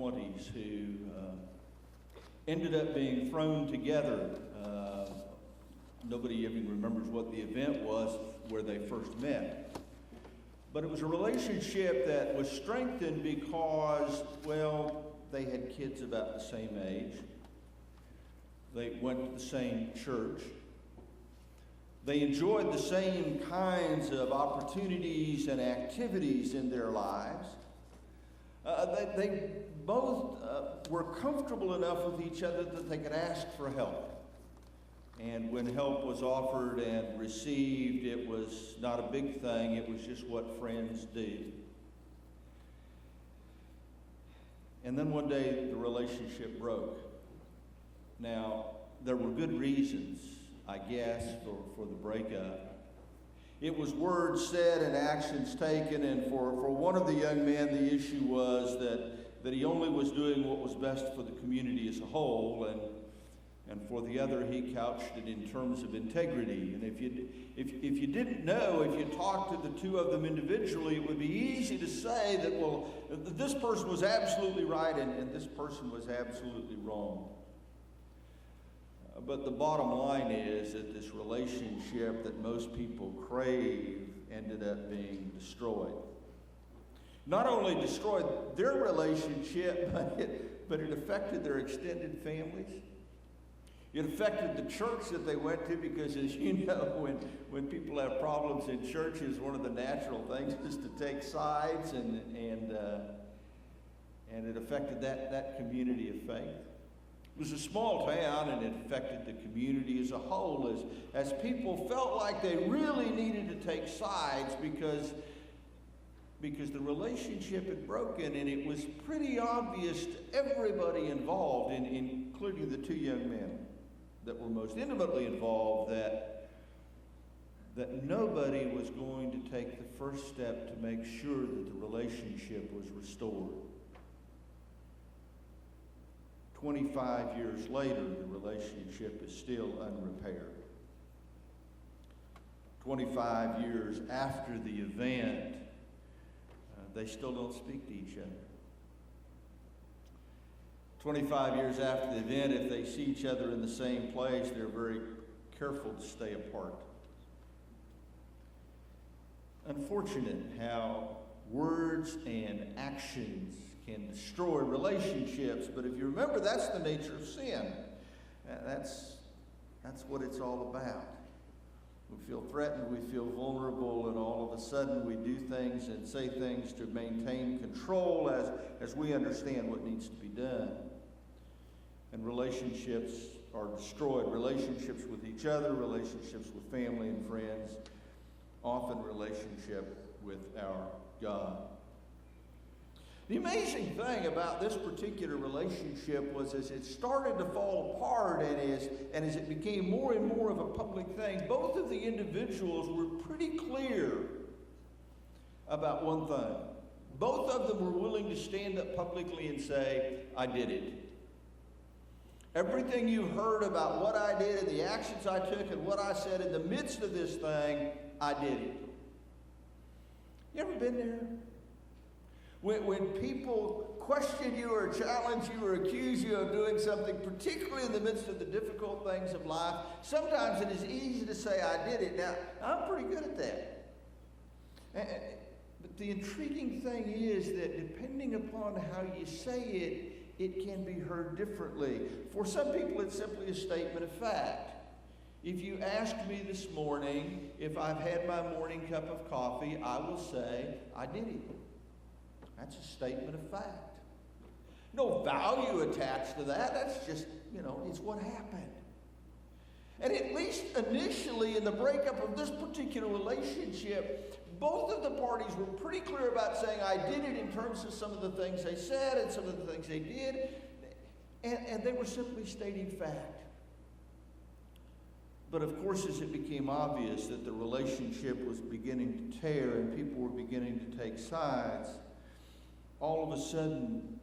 20s who ended up being thrown together. Nobody even remembers what the event was where they first met. But it was a relationship that was strengthened because, well, they had kids about the same age. They went to the same church. They enjoyed the same kinds of opportunities and activities in their lives. They both were comfortable enough with each other that they could ask for help. And when help was offered and received, it was not a big thing. It was just what friends do. And then one day, the relationship broke. Now, there were good reasons, I guess, for the breakup. It was words said and actions taken, and for one of the young men, the issue was that he only was doing what was best for the community as a whole, and for the other, he couched it in terms of integrity. And if you didn't know, if you talked to the two of them individually, it would be easy to say that, well, this person was absolutely right and this person was absolutely wrong. But the bottom line is that this relationship that most people crave ended up being destroyed. Not only destroyed their relationship, but it affected their extended families. It affected the church that they went to, because as you know, when people have problems in churches, one of the natural things is to take sides, and it affected that community of faith. It was a small town, and it affected the community as a whole, as people felt like they really needed to take sides because the relationship had broken, and it was pretty obvious to everybody involved, including the two young men that were most intimately involved, that nobody was going to take the first step to make sure that the relationship was restored. 25 years later, the relationship is still unrepaired. 25 years after the event, they still don't speak to each other. 25 years after the event, if they see each other in the same place, they're very careful to stay apart. Unfortunate how words and actions can destroy relationships, but if you remember, that's the nature of sin. That's what it's all about. We feel threatened, we feel vulnerable, and all of a sudden we do things and say things to maintain control as we understand what needs to be done. And relationships are destroyed. Relationships with each other, relationships with family and friends, often relationship with our God. The amazing thing about this particular relationship was as it started to fall apart and as it became more and more of a public thing, both of the individuals were pretty clear about one thing. Both of them were willing to stand up publicly and say, I did it. Everything you heard about what I did and the actions I took and what I said in the midst of this thing, I did it. You ever been there? When people question you or challenge you or accuse you of doing something, particularly in the midst of the difficult things of life, sometimes it is easy to say, I did it. Now, I'm pretty good at that. But the intriguing thing is that depending upon how you say it, it can be heard differently. For some people, it's simply a statement of fact. If you ask me this morning if I've had my morning cup of coffee, I will say, I did it. That's a statement of fact. No value attached to that. That's just, it's what happened. And at least initially in the breakup of this particular relationship, both of the parties were pretty clear about saying, I did it in terms of some of the things they said and some of the things they did. And they were simply stating fact. But of course, as it became obvious that the relationship was beginning to tear and people were beginning to take sides, all of a sudden,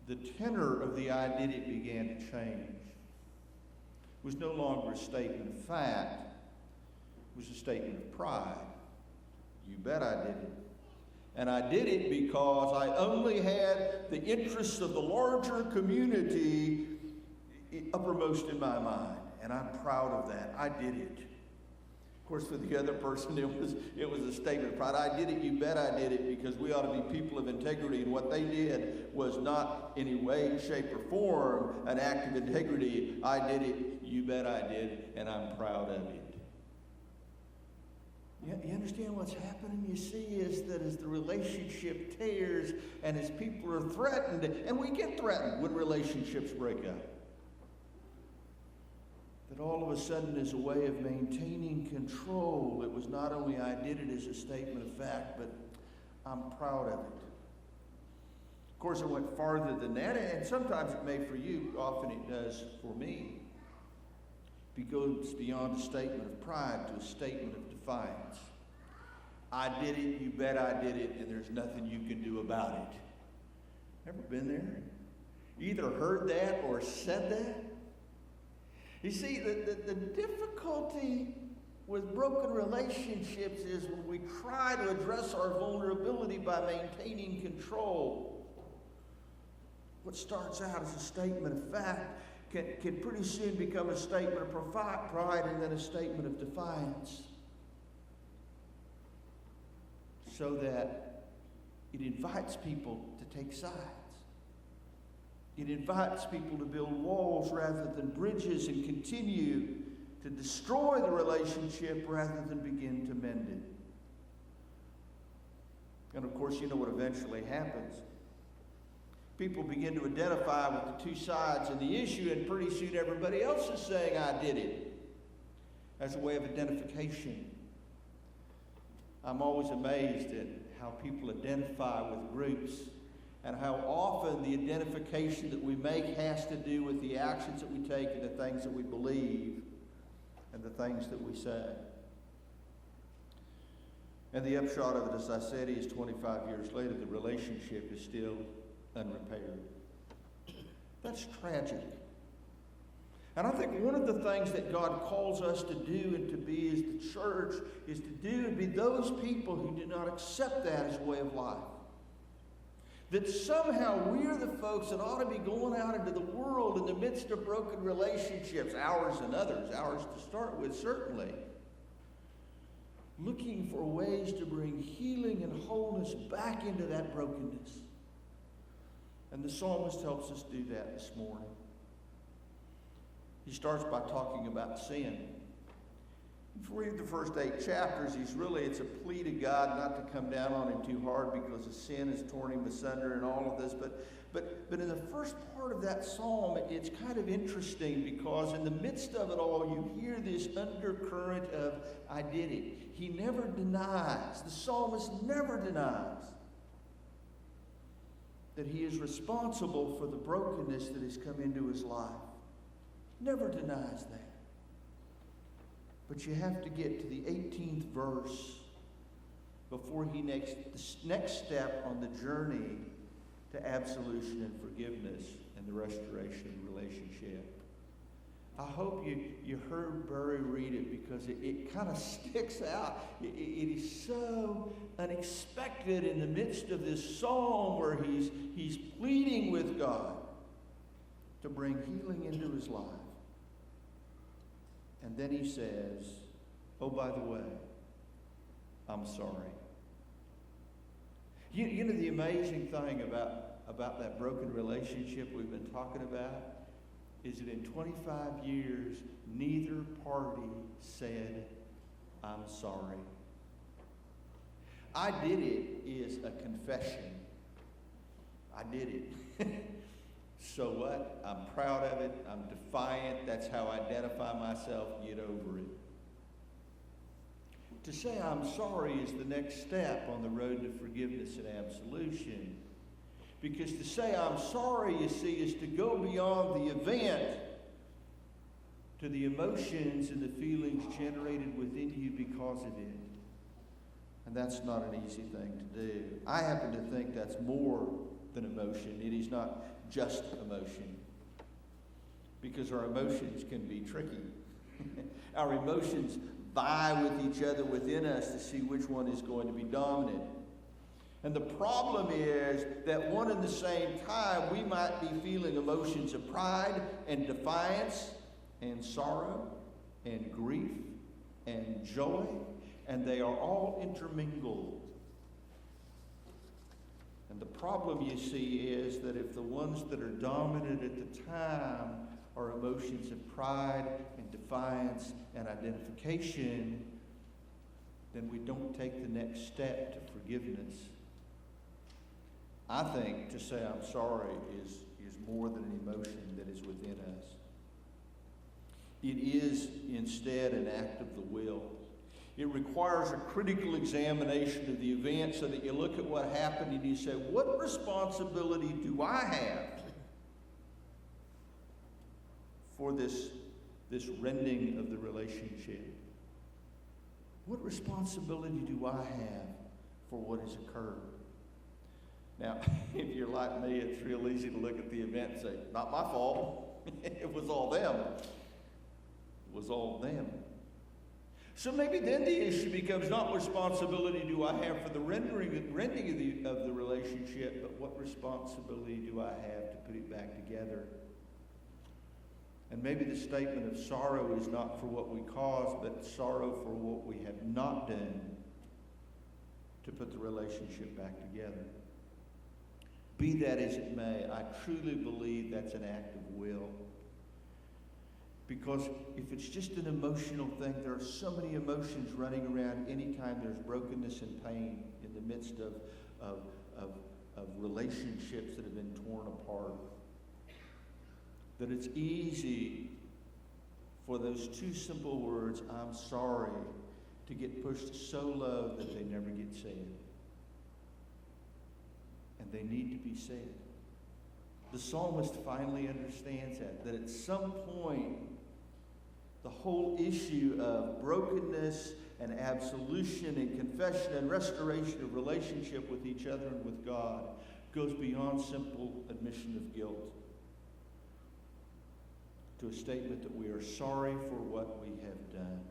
the tenor of the I did it began to change. It was no longer a statement of fact. It was a statement of pride. You bet I did it. And I did it because I only had the interests of the larger community uppermost in my mind. And I'm proud of that. I did it. Of course, for the other person, it was a statement of pride. I did it, you bet I did it, because we ought to be people of integrity. And what they did was not in any way, shape, or form an act of integrity. I did it, you bet I did, and I'm proud of it. You understand what's happening? You see, is that as the relationship tears and as people are threatened, and we get threatened when relationships break up, that all of a sudden is a way of maintaining control. It was not only I did it as a statement of fact, but I'm proud of it. Of course, it went farther than that, and sometimes it may for you, often it does for me. It goes beyond a statement of pride to a statement of defiance. I did it, you bet I did it, and there's nothing you can do about it. Ever been there? You either heard that or said that? You see, the difficulty with broken relationships is when we try to address our vulnerability by maintaining control. What starts out as a statement of fact can pretty soon become a statement of pride and then a statement of defiance. So that it invites people to take sides. It invites people to build walls rather than bridges and continue to destroy the relationship rather than begin to mend it. And of course, you know what eventually happens. People begin to identify with the two sides of the issue, and pretty soon everybody else is saying, I did it, as a way of identification. I'm always amazed at how people identify with groups and how often the identification that we make has to do with the actions that we take and the things that we believe and the things that we say. And the upshot of it, as I said, is 25 years later, the relationship is still unrepaired. That's tragic. And I think one of the things that God calls us to do and to be as the church is to do and be those people who do not accept that as a way of life. That somehow we're the folks that ought to be going out into the world in the midst of broken relationships, ours and others, ours to start with certainly, looking for ways to bring healing and wholeness back into that brokenness. And the psalmist helps us do that this morning. He starts by talking about sin. If we read the first 8 chapters, it's a plea to God not to come down on him too hard because the sin has torn him asunder and all of this. But in the first part of that psalm, it's kind of interesting because in the midst of it all, you hear this undercurrent of, I did it. He never denies, the psalmist never denies that he is responsible for the brokenness that has come into his life. Never denies that. But you have to get to the 18th verse before he the next step on the journey to absolution and forgiveness and the restoration of the relationship. I hope you heard Burry read it because it kind of sticks out. It is so unexpected in the midst of this psalm where he's pleading with God to bring healing into his life. And then he says, oh, by the way, I'm sorry. You know the amazing thing about that broken relationship we've been talking about is that in 25 years, neither party said, I'm sorry. I did it is a confession. I did it. So what? I'm proud of it. I'm defiant. That's how I identify myself. Get over it. To say I'm sorry is the next step on the road to forgiveness and absolution. Because to say I'm sorry, you see, is to go beyond the event to the emotions and the feelings generated within you because of it. And that's not an easy thing to do. I happen to think that's more than emotion. It is not just emotion. Because our emotions can be tricky. Our emotions vie with each other within us to see which one is going to be dominant. And the problem is that one and the same time, we might be feeling emotions of pride and defiance and sorrow and grief and joy, and they are all intermingled. And the problem, you see, is that if the ones that are dominant at the time are emotions of pride and defiance and identification, then we don't take the next step to forgiveness. I think to say I'm sorry is more than an emotion that is within us. It is instead an act of the will. It requires a critical examination of the event so that you look at what happened and you say, what responsibility do I have for this rending of the relationship? What responsibility do I have for what has occurred? Now, if you're like me, it's real easy to look at the event and say, not my fault. It was all them. It was all them. So maybe then the issue becomes not what responsibility do I have for the rending of the relationship, but what responsibility do I have to put it back together? And maybe the statement of sorrow is not for what we caused, but sorrow for what we have not done to put the relationship back together. Be that as it may, I truly believe that's an act of will. Because if it's just an emotional thing, there are so many emotions running around anytime there's brokenness and pain in the midst of relationships that have been torn apart. That it's easy for those two simple words, I'm sorry, to get pushed so low that they never get said. And they need to be said. The psalmist finally understands that at some point, the whole issue of brokenness and absolution and confession and restoration of relationship with each other and with God goes beyond simple admission of guilt to a statement that we are sorry for what we have done.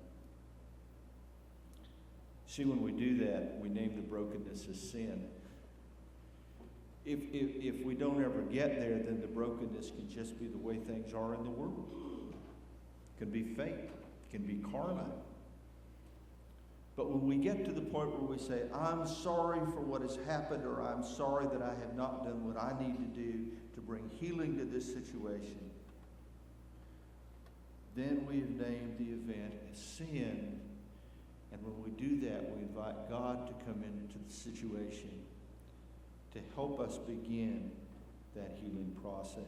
See, when we do that, we name the brokenness as sin. If we don't ever get there, then the brokenness can just be the way things are in the world. It can be fate. It can be karma. But when we get to the point where we say, I'm sorry for what has happened, or I'm sorry that I have not done what I need to do to bring healing to this situation, then we have named the event as sin. And when we do that, we invite God to come into the situation to help us begin that healing process.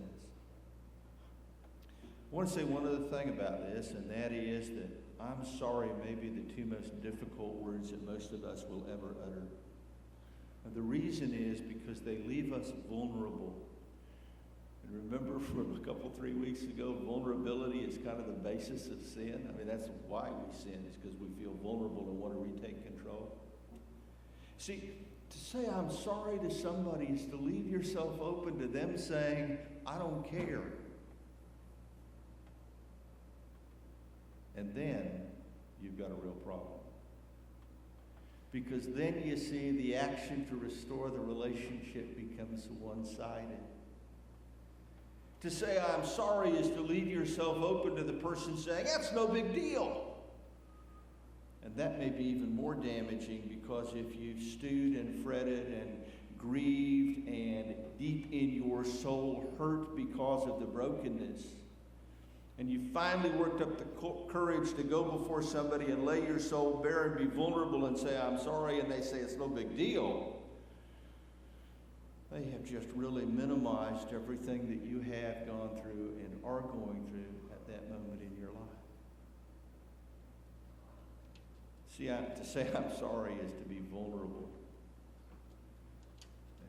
I want to say one other thing about this, and that is that I'm sorry may be the two most difficult words that most of us will ever utter. And the reason is because they leave us vulnerable. And remember from a 3 weeks ago, vulnerability is kind of the basis of sin. I mean, that's why we sin, is because we feel vulnerable and want to retake control. See, to say I'm sorry to somebody is to leave yourself open to them saying, I don't care. And then you've got a real problem. Because then you see the action to restore the relationship becomes one-sided. To say I'm sorry is to leave yourself open to the person saying, that's no big deal. And that may be even more damaging, because if you've stewed and fretted and grieved and deep in your soul hurt because of the brokenness, and you finally worked up the courage to go before somebody and lay your soul bare and be vulnerable and say, I'm sorry, and they say it's no big deal, they have just really minimized everything that you have gone through and are going through at that moment in your life. See, to say I'm sorry is to be vulnerable.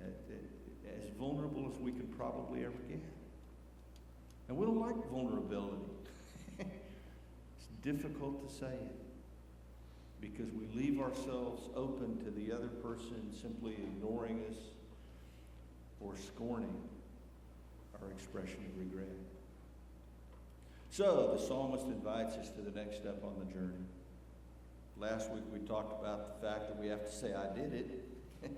As vulnerable as we can probably ever get. And we don't like vulnerability. It's difficult to say it because we leave ourselves open to the other person simply ignoring us or scorning our expression of regret. So the psalmist invites us to the next step on the journey. Last week we talked about the fact that we have to say, I did it.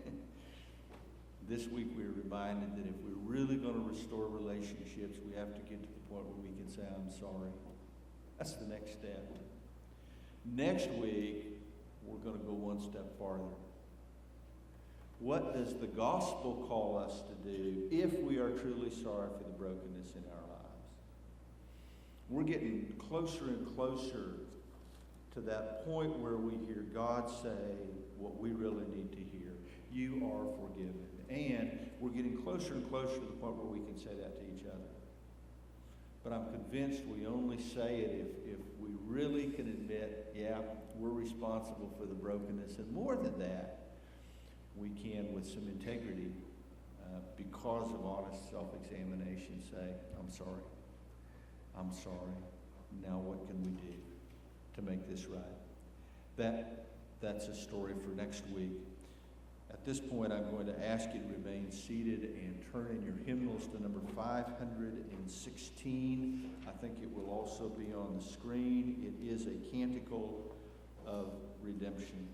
this week we were reminded that if we're really going to restore relationships, we have to get to the point where we can say, I'm sorry. That's the next step. Next week, we're going to go one step farther. What does the gospel call us to do if we are truly sorry for the brokenness in our lives? We're getting closer and closer to that point where we hear God say what we really need to hear. You are forgiven. And we're getting closer and closer to the point where we can say that to each other. But I'm convinced we only say it if we really can admit, yeah, we're responsible for the brokenness. And more than that, we can, with some integrity, because of honest self-examination, say, I'm sorry. I'm sorry. Now what can we do to make this right? That's a story for next week. At this point, I'm going to ask you to remain seated and turn in your hymnals to number 516. I think it will also be on the screen. It is a canticle of redemption.